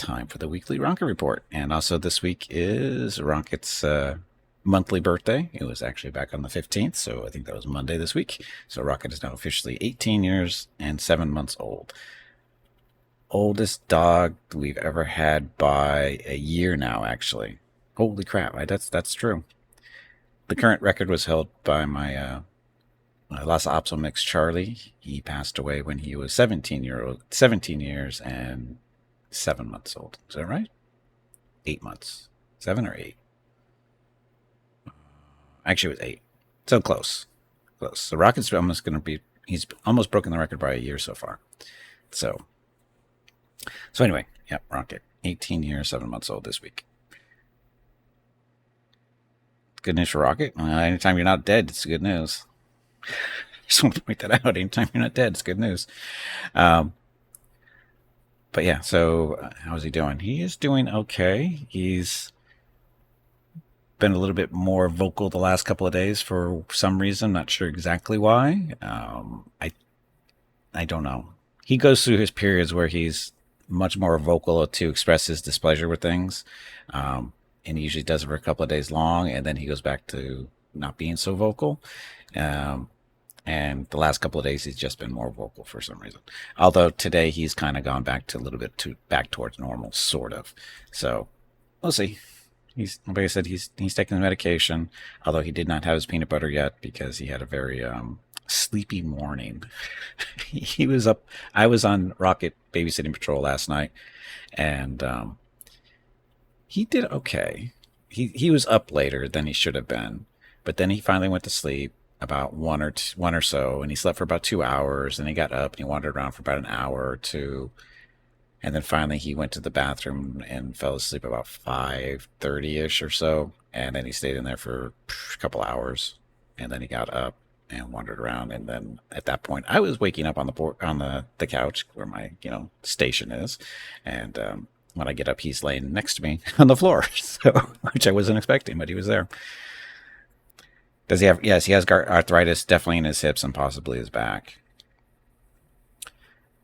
time for the weekly Rocket Report. And also this week is Rocket's monthly birthday. It was actually back on the 15th, so I think that was Monday this week. So Rocket is now officially 18 years and 7 months old. Oldest dog we've ever had by a year now, actually. Holy crap, that's true. The current record was held by my Lhasa Apso mix Charlie. He passed away when he was 17 years and 7 months old. Is that right? 8 months. 7 or 8? Actually, it was 8. So close. Close. So Rocket's almost going to be, he's almost broken the record by a year so far. So anyway, yeah, Rocket. 18 years, 7 months old this week. Good news for Rocket. Anytime you're not dead, it's good news. Just want to point that out. Anytime you're not dead, it's good news. But yeah, so how's he doing? He is doing okay. He's been a little bit more vocal the last couple of days for some reason. Not sure exactly why. I don't know. He goes through his periods where he's much more vocal to express his displeasure with things. And he usually does it for a couple of days long, and then he goes back to not being so vocal. And the last couple of days, he's just been more vocal for some reason. Although today he's kind of gone back to a little bit back towards normal, sort of. So we'll see. Like I said, he's taking the medication. Although he did not have his peanut butter yet because he had a very sleepy morning. He was up. I was on Rocket babysitting patrol last night, and he did okay. He was up later than he should have been, but then he finally went to sleep about one or so, and he slept for about 2 hours, and he got up and he wandered around for about an hour or two, and then finally he went to the bathroom and fell asleep about 5:30ish or so, and then he stayed in there for a couple hours, and then he got up and wandered around, and then at that point I was waking up on the couch where my station is, and when I get up he's laying next to me on the floor, so which I wasn't expecting, but he was there. Does he have? Yes, he has arthritis, definitely in his hips and possibly his back.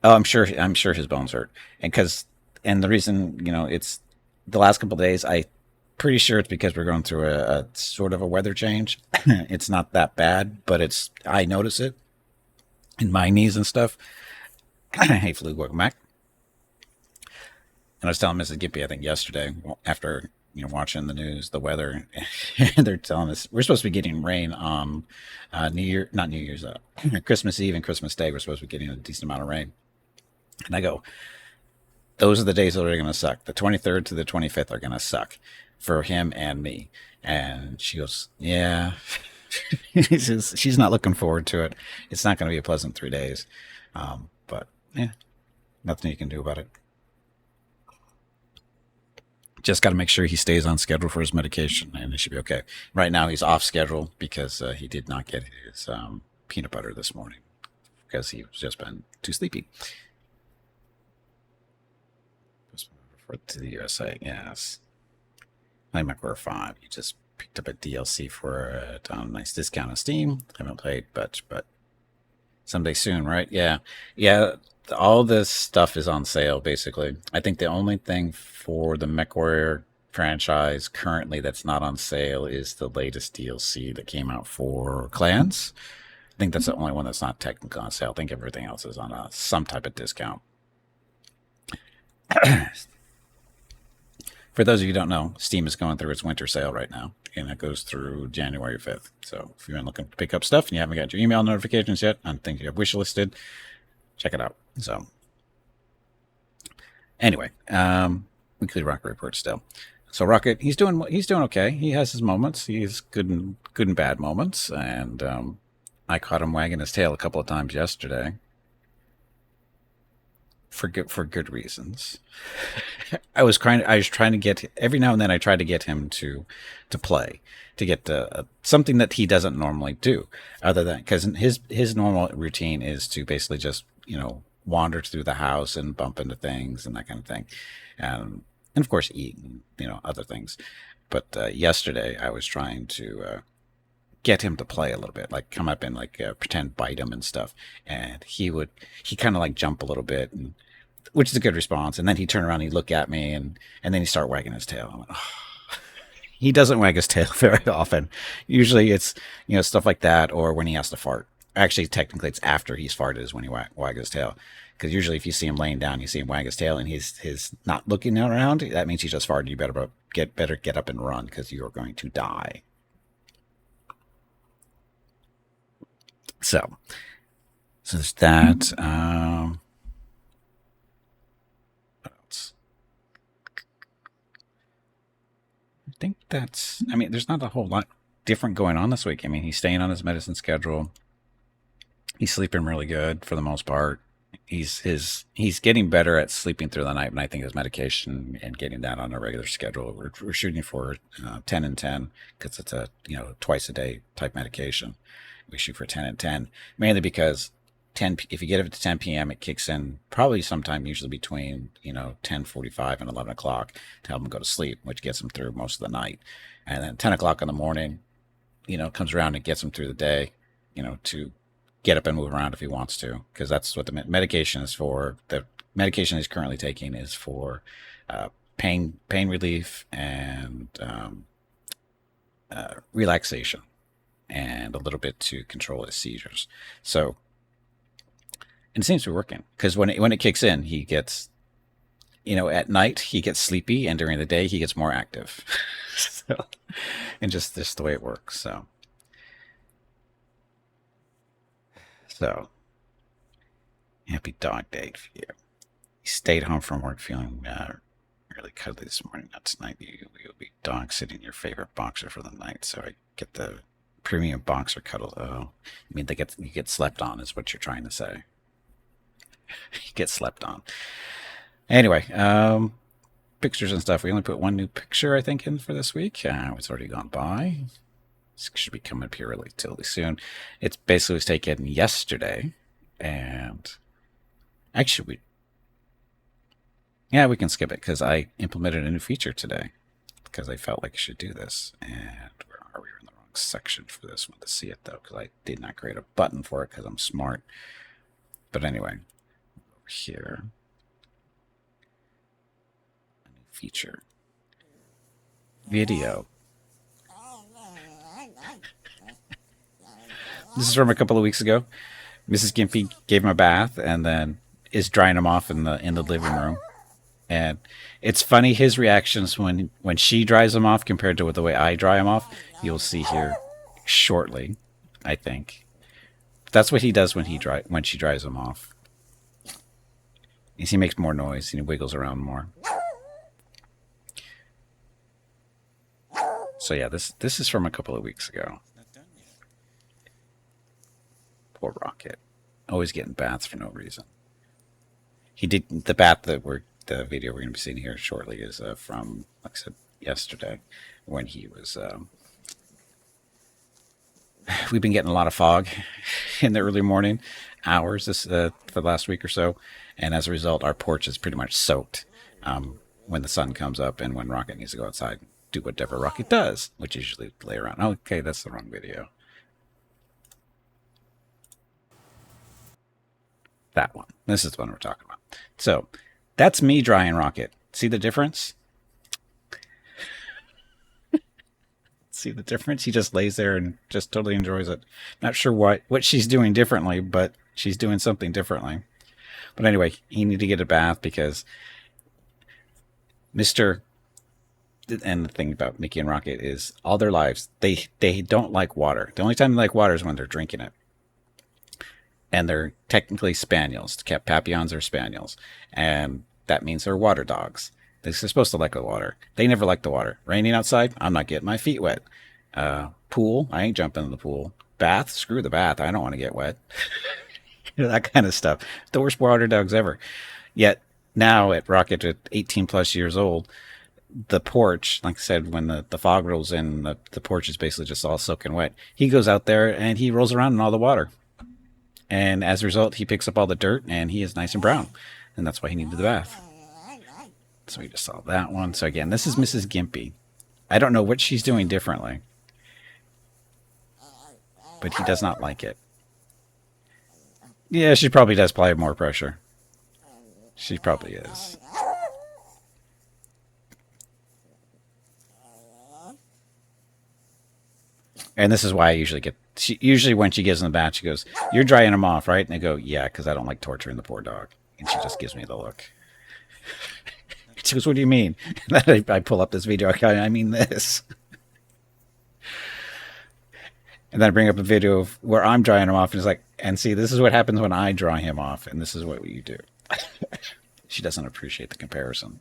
Oh, I'm sure his bones hurt, and the reason it's the last couple of days. I pretty sure it's because we're going through a sort of a weather change. It's not that bad, but I notice it in my knees and stuff. Hey, Flu, welcome back. And I was telling Mrs. Gippy, I think yesterday after watching the news, the weather, and they're telling us we're supposed to be getting rain on not New Year's, Christmas Eve and Christmas Day. We're supposed to be getting a decent amount of rain. And I go, those are the days that are going to suck. The 23rd to the 25th are going to suck for him and me. And she goes, yeah. She's not looking forward to it. It's not going to be a pleasant 3 days. But yeah, nothing you can do about it. Just got to make sure he stays on schedule for his medication, and it should be okay. Right now, he's off schedule because he did not get his peanut butter this morning because he's just been too sleepy. To the USA, yes. Nightmare 5. You just picked up a DLC for a nice discount on Steam. Haven't played, but someday soon, right? Yeah. All this stuff is on sale, basically. I think the only thing for the MechWarrior franchise currently that's not on sale is the latest DLC that came out for Clans. I think that's the only one that's not technically on sale. I think everything else is on some type of discount. For those of you who don't know, Steam is going through its winter sale right now, and it goes through January 5th. So if you're looking to pick up stuff and you haven't got your email notifications yet, I think you have wishlisted, check it out. So anyway, weekly Rocket Report still. So Rocket, he's doing okay. He has his moments. He's good and bad moments, and I caught him wagging his tail a couple of times yesterday. For good reasons. I was trying to get every now and then. I tried to get him to play, to get something that he doesn't normally do, other than because his normal routine is to basically just wander through the house and bump into things and that kind of thing, and of course eat and other things. But yesterday I was trying to get him to play a little bit, like come up and pretend bite him and stuff, and he kind of jump a little bit, and which is a good response. And then he'd turn around, and he'd look at me, and then he'd start wagging his tail. I went, oh. He doesn't wag his tail very often. Usually it's, stuff like that, or when he has to fart. Actually, technically, it's after he's farted is when he wag his tail. Because usually if you see him laying down, you see him wag his tail, and he's not looking around, that means he just farted. You better get up and run, because you are going to die. So there's that. What else? I think that's. I mean, there's not a whole lot different going on this week. I mean, he's staying on his medicine schedule. He's sleeping really good for the most part. He's getting better at sleeping through the night, and I think his medication and getting that on a regular schedule. We're shooting for 10 and 10, because it's a twice a day type medication. We shoot for 10 and 10, mainly because 10. If you get it to 10 p.m., it kicks in probably sometime usually between 10:45 and 11 o'clock to help him go to sleep, which gets him through most of the night. And then 10 o'clock in the morning, comes around and gets him through the day, to get up and move around if he wants to, because that's what the medication is for. The medication he's currently taking is for pain relief and relaxation, and a little bit to control his seizures. So, and it seems to be working, because when it kicks in, he gets, at night he gets sleepy, and during the day he gets more active. So, and just the way it works. So, happy dog day for you. He stayed home from work feeling really cuddly this morning. Now tonight you'll be dog sitting your favorite boxer for the night. So I get the premium boxer cuddle. Oh, I mean you get slept on is what you're trying to say. You get slept on. Anyway, pictures and stuff. We only put one new picture, I think, in for this week. It's already gone by. Should be coming up here relatively soon. It's basically was taken yesterday, and actually we can skip it, because I implemented a new feature today, because I felt like I should do this. And where are we? We're in the wrong section for this one to see it, though, because I did not create a button for it, because I'm smart. But anyway, over here, a new feature, video. This is from a couple of weeks ago. Mrs. Gimpy gave him a bath and then is drying him off in the living room. And it's funny, his reactions when she dries him off compared to the way I dry him off. You'll see here shortly, I think. That's what he does when she dries him off. Is he makes more noise and he wiggles around more. So yeah, this is from a couple of weeks ago. Poor Rocket. Always getting baths for no reason. He did the bath the video we're going to be seeing here shortly is from, like I said, yesterday, when he was. We've been getting a lot of fog in the early morning hours for the last week or so, and as a result, our porch is pretty much soaked when the sun comes up, and when Rocket needs to go outside and do whatever Rocket does, which is usually lay around. Okay, that's the wrong video. That one. This is the one we're talking about. So that's me drying Rocket. See the difference? See the difference? He just lays there and just totally enjoys it. Not sure what she's doing differently, but she's doing something differently. But anyway, he needed to get a bath because and the thing about Mickey and Rocket is all their lives, they don't like water. The only time they like water is when they're drinking it. And they're technically spaniels. Papillons are spaniels. And that means they're water dogs. They're supposed to like the water. They never like the water. Raining outside, I'm not getting my feet wet. Pool, I ain't jumping in the pool. Bath, screw the bath. I don't want to get wet. That kind of stuff. The worst water dogs ever. Yet now at Rocket, at 18 plus years old, the porch, like I said, when the fog rolls in, the porch is basically just all soaking wet. He goes out there and he rolls around in all the water. And as a result, he picks up all the dirt, and he is nice and brown. And that's why he needed the bath. So we just saw that one. So again, this is Mrs. Gimpy. I don't know what she's doing differently. But he does not like it. Yeah, she probably does apply more pressure. She probably is. And this is why I usually get. Usually when she gives them the bath, she goes, "You're drying them off, right?" And I go, "Yeah, because I don't like torturing the poor dog." And she just gives me the look. She goes, "What do you mean?" And then I pull up this video. Okay, I mean this. And then I bring up a video of where I'm drying him off, and it's like, and see, this is what happens when I dry him off, and this is what you do. She doesn't appreciate the comparison.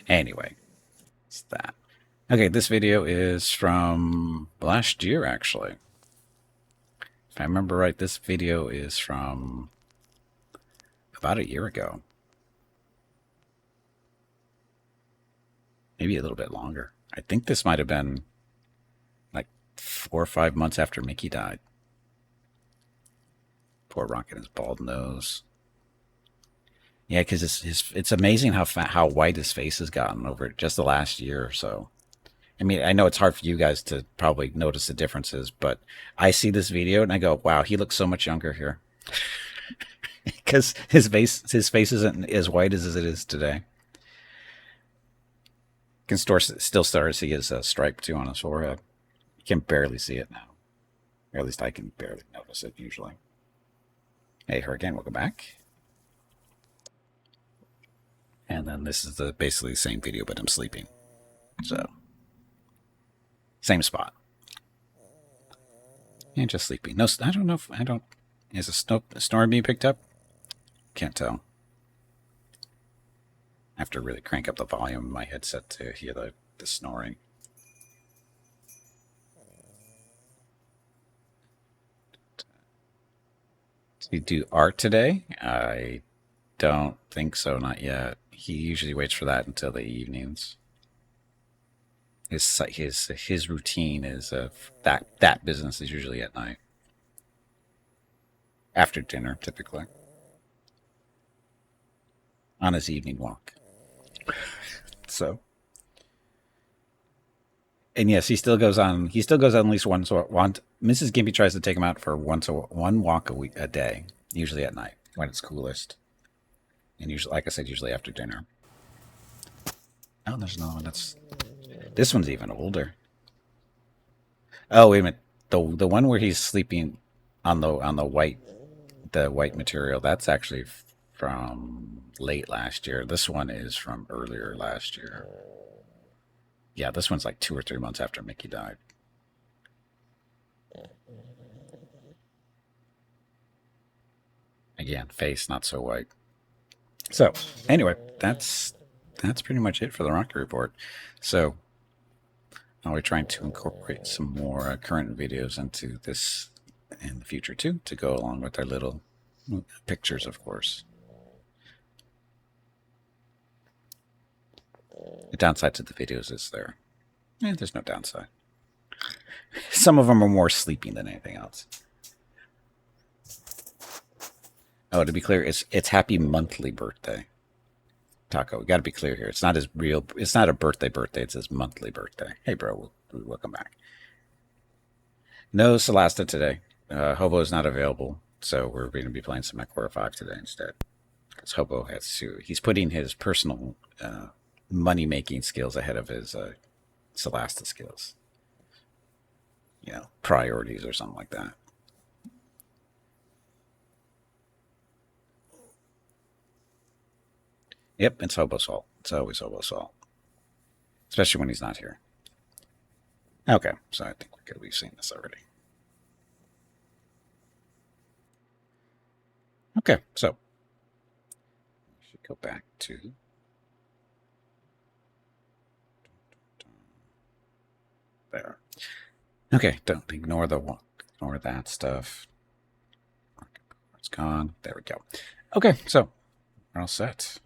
Anyway, it's that. Okay, this video is from last year, actually. If I remember right, this video is from about a year ago. Maybe a little bit longer. I think this might have been like 4 or 5 months after Mickey died. Poor Rocket, his bald nose. Yeah, because it's amazing how white his face has gotten over just the last year or so. I mean, I know it's hard for you guys to probably notice the differences, but I see this video and I go, "Wow, he looks so much younger here," because his face isn't as white as it is today. You can still start to see his stripe too on his forehead. You can barely see it now, or at least I can barely notice it usually. Hey, Hurricane, welcome back. And then this is basically the same video, but I'm sleeping. So, same spot. And just sleeping. No, I don't know if, is a storm being picked up? Can't tell. I have to really crank up the volume of my headset to hear the snoring. Did you do art today? I don't think so, not yet. He usually waits for that until the evenings. His routine is that business is usually at night, after dinner, typically, on his evening walk. So, and yes, he still goes on. He still goes on at least once. Mrs. Gimpy tries to take him out for one walk a day, usually at night when it's coolest, and usually, like I said, usually after dinner. Oh, there's another one. This one's even older. Oh, wait a minute. The one where he's sleeping on the white material, that's actually from late last year. This one is from earlier last year. Yeah, this one's like 2 or 3 months after Mickey died. Again, face not so white. So anyway, that's pretty much it for the Rocket Report. So we're trying to incorporate some more current videos into this in the future too, to go along with our little pictures, of course. The downside to the videos is there's no downside. Some of them are more sleeping than anything else. Oh, to be clear, it's happy monthly birthday. Taco, we got to be clear here. It's not a birthday. It's his monthly birthday. Hey, bro, welcome back. No Celasta today. Hobo is not available, so we're going to be playing some Core 5 today instead. Because Hobo he's putting his personal money-making skills ahead of his Celasta skills. Priorities or something like that. Yep, it's Hobo's fault. It's always Hobo's fault. Especially when he's not here. Okay, so I think we've seen this already. Okay, so we should go back to there. Okay, don't ignore that stuff. It's gone. There we go. Okay, so we're all set.